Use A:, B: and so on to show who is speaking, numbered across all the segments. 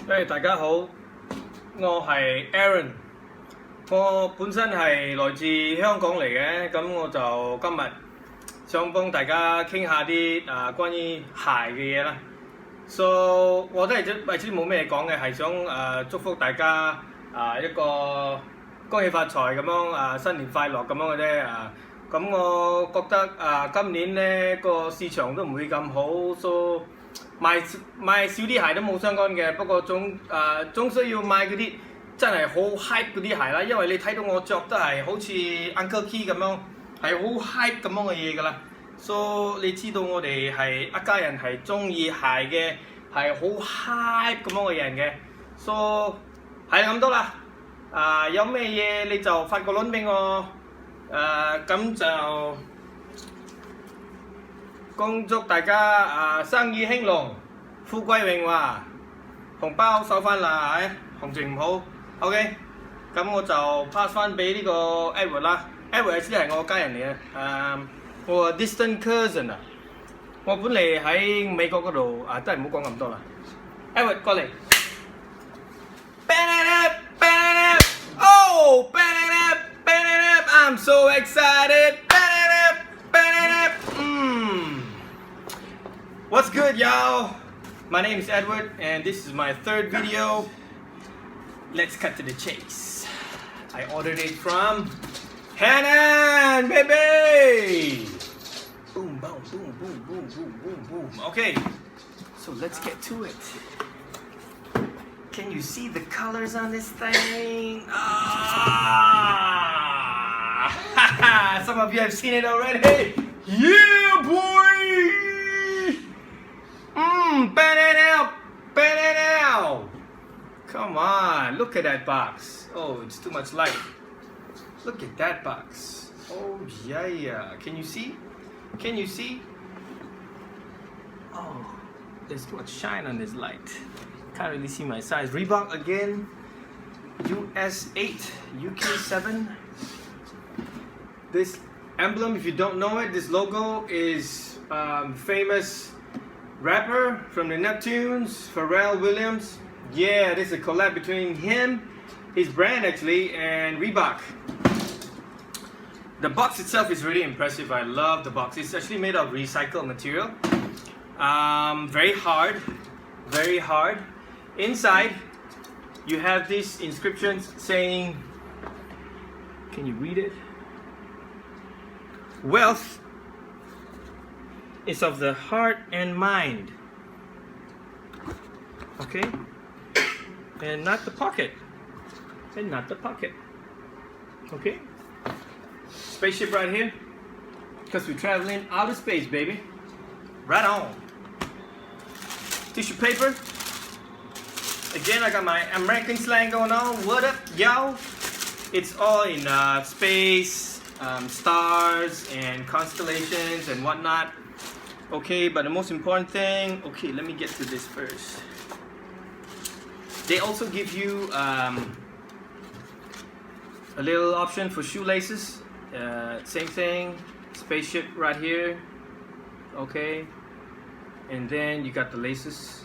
A: 大家好，我係 Aaron，我本身係來自香港嚟嘅，咁我就今日想幫大家傾下啲關於鞋嘅嘢啦。So 我都係為之冇咩講嘅，係想祝福大家一個恭喜發財咁樣新年快樂咁樣嘅啫咁我覺得今年呢個市場都唔會咁好，so 賣少啲鞋都冇相干嘅，不過總需要買嗰啲真係好 hype 嗰啲鞋啦，因為你睇到我着都係好似 Uncle Key 咁樣，係好 hype 咁樣嘅嘢㗎啦。So 你知道我哋係一家人係中意鞋嘅，係好 hype 咁樣嘅人嘅。So 係咁多啦。有咩嘢你就發個輪俾我。咁就恭祝大家生意興隆，富貴榮華，紅包收翻啦，行情唔好。OK， 咁我就 pass 翻俾呢個 Edward 啦。Edward 先係我家人嚟嘅，我 distant cousin 啊。我本嚟喺美國嗰度都係唔好講咁多啦。Edward 過嚟。Oh, I'm so excited. What's good, y'all? My name is Edward, and this is my third video. Let's cut to the chase. I ordered it from Hanan, baby. Boom, boom, boom, boom, boom, boom, boom, boom. Okay, so let's get to it. Can you see the colors on this thing? Some of you have seen it already. Yeah, boy! Ban it out! Come on, look at that box. Oh, it's too much light. Look at that box. Oh, yeah. Can you see? Can you see? Oh, there's too much shine on this light. Can't really see my size. Reebok again. US 8, UK 7. This emblem, if you don't know it, this logo is famous rapper from the Neptunes, Pharrell Williams. Yeah, this is a collab between him, his brand actually, and Reebok. The box itself is really impressive. I love the box. It's actually made of recycled material. Very hard, very hard. Inside, you have these inscriptions saying, can you read it? Wealth is of the heart and mind. Okay? And not the pocket. And not the pocket. Okay? Spaceship right here. Because we're traveling outer space, baby. Right on. Tissue paper. Again, I got my American slang going on. What up, y'all? It's all in space, stars, and constellations and whatnot. Okay, but the most important thing, okay, let me get to this first. They also give you a little option for shoelaces. Same thing, spaceship right here. Okay, and then you got the laces,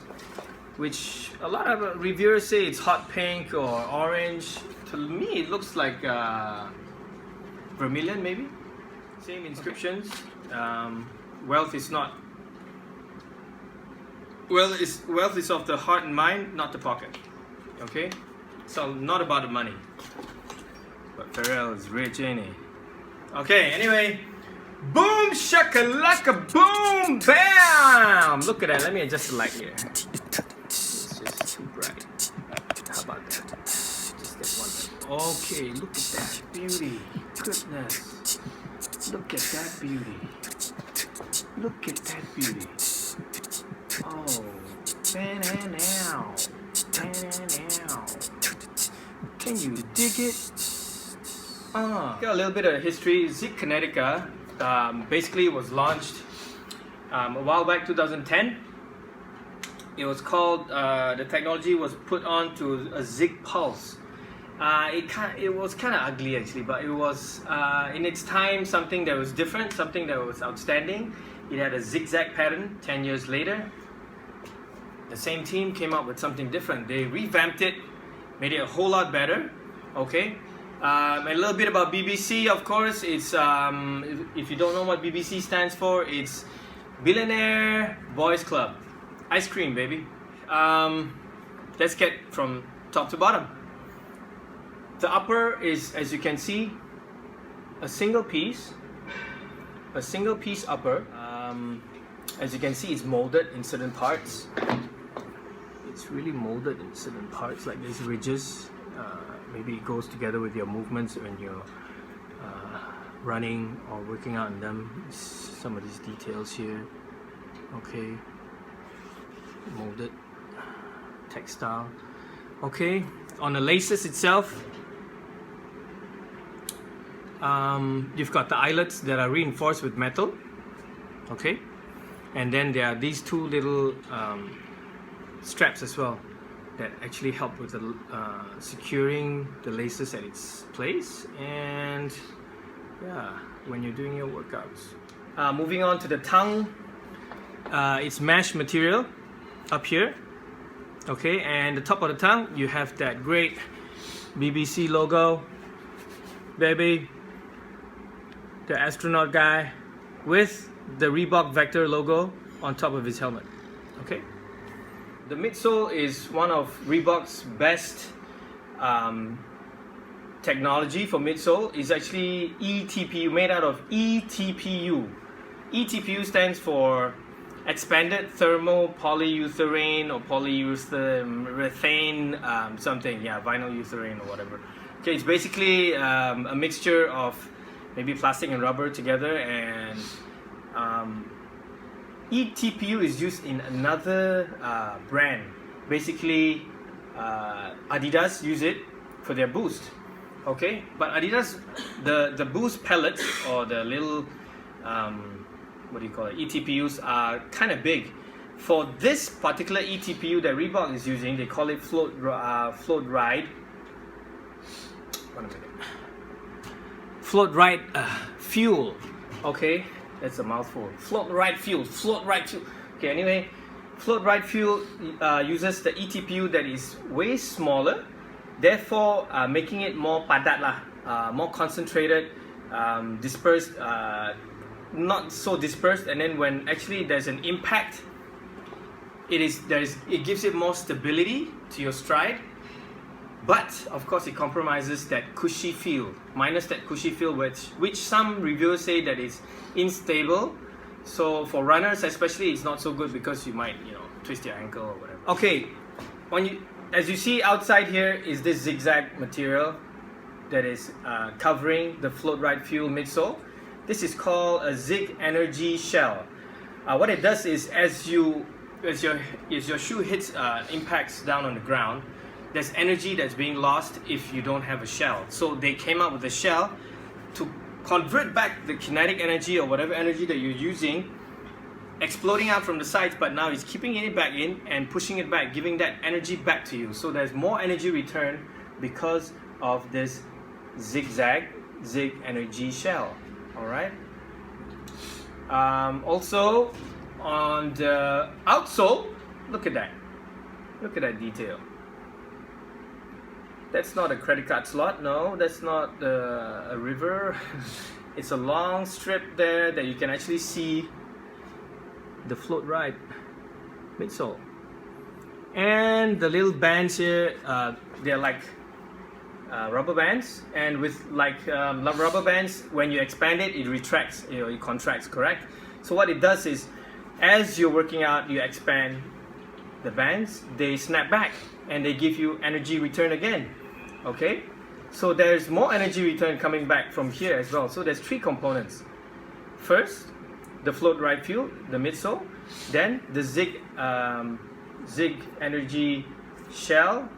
A: which a lot of reviewers say it's hot pink or orange. To me, it looks like vermilion, maybe. Same inscriptions. Wealth is not. Wealth is of the heart and mind, not the pocket. Okay, so not about the money. But Pharrell is rich, ain't he? Okay. Anyway, boom shakalaka boom bam. Look at that. Let me adjust the light here. Too bright. How about that? Just that one. Okay, look at that beauty. Goodness. Look at that beauty. Look at that beauty. Oh, now. Can you dig it? Got a little bit of history. Zig Kinetica basically was launched a while back, 2010. It was called, the technology was put onto a Zig Pulse. It was kind of ugly actually, but it was in its time something that was different, something that was outstanding. It had a zigzag pattern 10 years later. the same team came up with something different. They revamped it, made it a whole lot better. Okay, a little bit about BBC. Of course, it's if you don't know what BBC stands for, it's Billionaire Boys Club. Ice cream, baby. Let's get from top to bottom. The upper is, as you can see, a single piece upper. As you can see, it's molded in certain parts. It's really molded in certain parts, like these ridges. Maybe it goes together with your movements when you're running or working out in them. Some of these details here. Okay, molded textile. Okay, on the laces itself, you've got the eyelets that are reinforced with metal. Okay, and then there are these two little straps as well that actually help with the securing the laces at its place, and yeah, when you're doing your workouts. Moving on to the tongue, it's mesh material up here. Okay, and the top of the tongue, you have that great BBC logo, baby, the astronaut guy with the Reebok Vector logo on top of his helmet. Okay, the midsole is one of Reebok's best technology for midsole. Is actually ETPU, made out of ETPU. ETPU stands for expanded thermal polyurethane or polyurethane something, yeah, vinyl urethane or whatever. Okay, it's basically a mixture of maybe plastic and rubber together, and ETPU is used in another brand. Basically, Adidas use it for their Boost. Okay, but Adidas, the Boost pellets or the little what do you call it, ETPUs are kind of big. For this particular ETPU that Reebok is using, they call it float ride. One minute. Float ride fuel. Okay, that's a mouthful. Float ride fuel. Okay, anyway, float ride fuel uses the ETPU that is way smaller, therefore making it more padat lah, more concentrated, dispersed. Not so dispersed, and then when actually there's an impact, it gives it more stability to your stride, but of course it compromises that cushy feel, minus that cushy feel, which some reviewers say that is unstable. So for runners especially, it's not so good because you might, twist your ankle or whatever. Okay, as you see outside here is this zigzag material that is covering the float ride fuel midsole. This is called a Zig Energy Shell. What it does is, as your shoe hits impacts down on the ground, there's energy that's being lost if you don't have a shell. So they came up with a shell to convert back the kinetic energy or whatever energy that you're using, exploding out from the sides, but now it's keeping it back in and pushing it back, giving that energy back to you. So there's more energy return because of this Zig Energy Shell. Alright. Also on the outsole, look at that detail. That's not a credit card slot. No, that's not a river. It's a long strip there that you can actually see the float ride midsole. And the little bands here, they're like rubber bands, and with rubber bands, when you expand it, it retracts, it contracts, correct? So what it does is, as you're working out, you expand the bands, they snap back and they give you energy return again. Okay, so there's more energy return coming back from here as well. So there's three components. First, the float ride fuel, the midsole, then the Zig Energy Shell,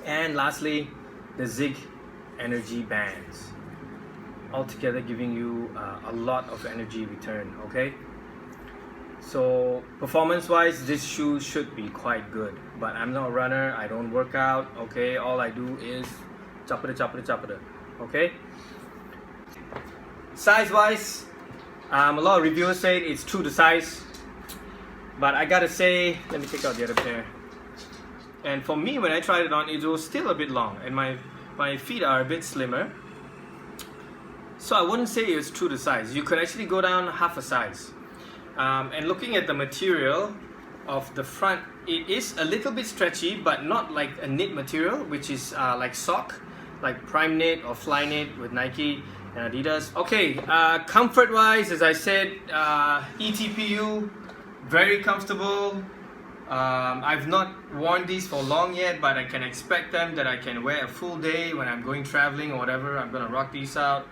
A: and lastly the Zig Energy bands, altogether giving you a lot of energy return. Okay, so performance wise, this shoe should be quite good, but I'm not a runner, I don't work out. Okay, all I do is chapter. Okay, size wise, a lot of reviewers say it's true to size. But I gotta say, let me take out the other pair. And for me, when I tried it on, it was still a bit long, and my feet are a bit slimmer. So I wouldn't say it was true to size. You could actually go down half a size. And looking at the material of the front, it is a little bit stretchy, but not like a knit material, which is like sock, like Prime Knit or Fly Knit with Nike and Adidas. Okay, comfort wise, as I said, ETPU, very comfortable. I've not worn these for long yet, but I can expect them that I can wear a full day when I'm going traveling or whatever. I'm gonna rock these out.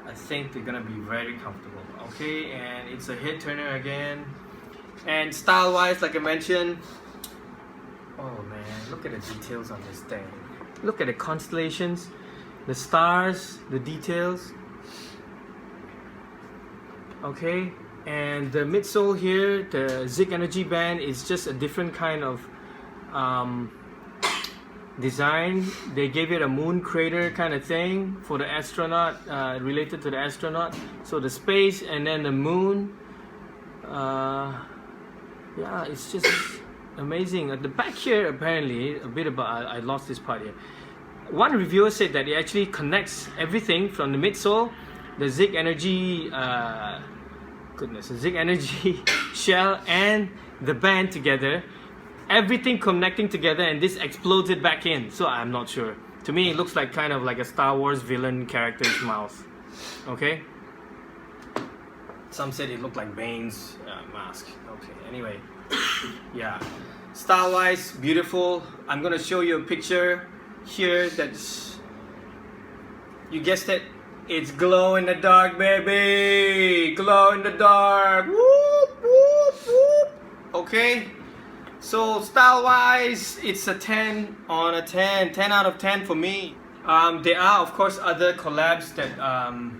A: I think they're gonna be very comfortable. Okay, and it's a head turner again. And style wise, like I mentioned, oh man, look at the details on this thing. Look at the constellations, the stars, the details. Okay, and the midsole here, the Zig Energy band, is just a different kind of design. They gave it a moon crater kind of thing for the astronaut, related to the astronaut. So the space and then the moon. Yeah, it's just amazing. At the back here, apparently, a bit about, I lost this part here. One reviewer said that it actually connects everything from the midsole, the Zig Energy, the Zig Energy Shell, and the band together. Everything connecting together, and this explodes it back in. So I'm not sure. To me, it looks like kind of like a Star Wars villain character's mouth. Okay. Some said it looked like Bane's mask. Okay, anyway. Yeah. Style-wise, beautiful. I'm gonna show you a picture here that's... You guessed it. It's glow in the dark, baby! Glow in the dark! Whoop, whoop, whoop! Okay. So style-wise, it's a 10 on a 10. 10 out of 10 for me. There are, of course, other collabs that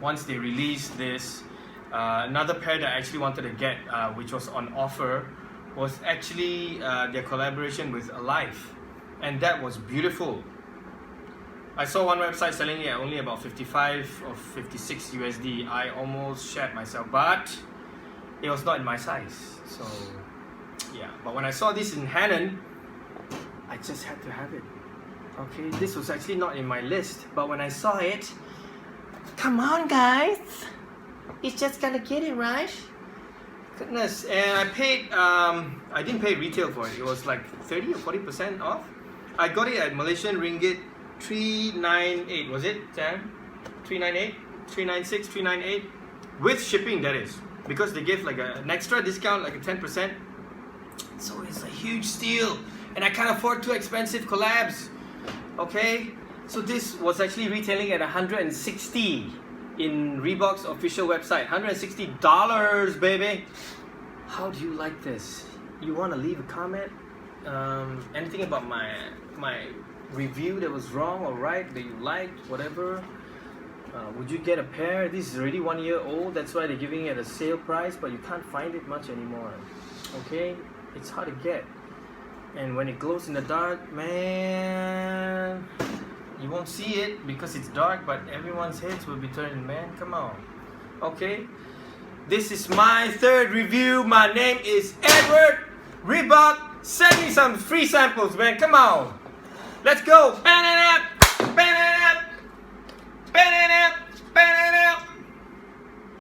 A: once they release this, another pair that I actually wanted to get, which was on offer, was actually their collaboration with Alive, and that was beautiful. I saw one website selling it only about 55 or 56 USD. I almost shat myself, but it was not in my size. So yeah, but when I saw this in Hanon, I just had to have it. Okay, this was actually not in my list, but when I saw it, come on guys, it's just gonna get it, right? Goodness. And I paid, I didn't pay retail for it. It was like 30 or 40% off. I got it at Malaysian Ringgit 398, was it, Sam? 398? 396, 398? With shipping, that is. Because they gave like an extra discount, like a 10%. So it's a huge steal. And I can't afford too expensive collabs. Okay? So this was actually retailing at 160 in Reebok's official website. $160, baby. How do you like this? You want to leave a comment? Anything about my review that was wrong or right, that you liked, whatever? Would you get a pair? This is already 1 year old. That's why they're giving it a sale price, but you can't find it much anymore. Okay? It's hard to get. And when it glows in the dark, man, you won't see it because it's dark, but everyone's heads will be turning, man. Come on. Okay? This is my third review. My name is Edward. Reebok, send me some free samples, man. Come on. Let's go. Ban it up. Ban it up. Ban it up.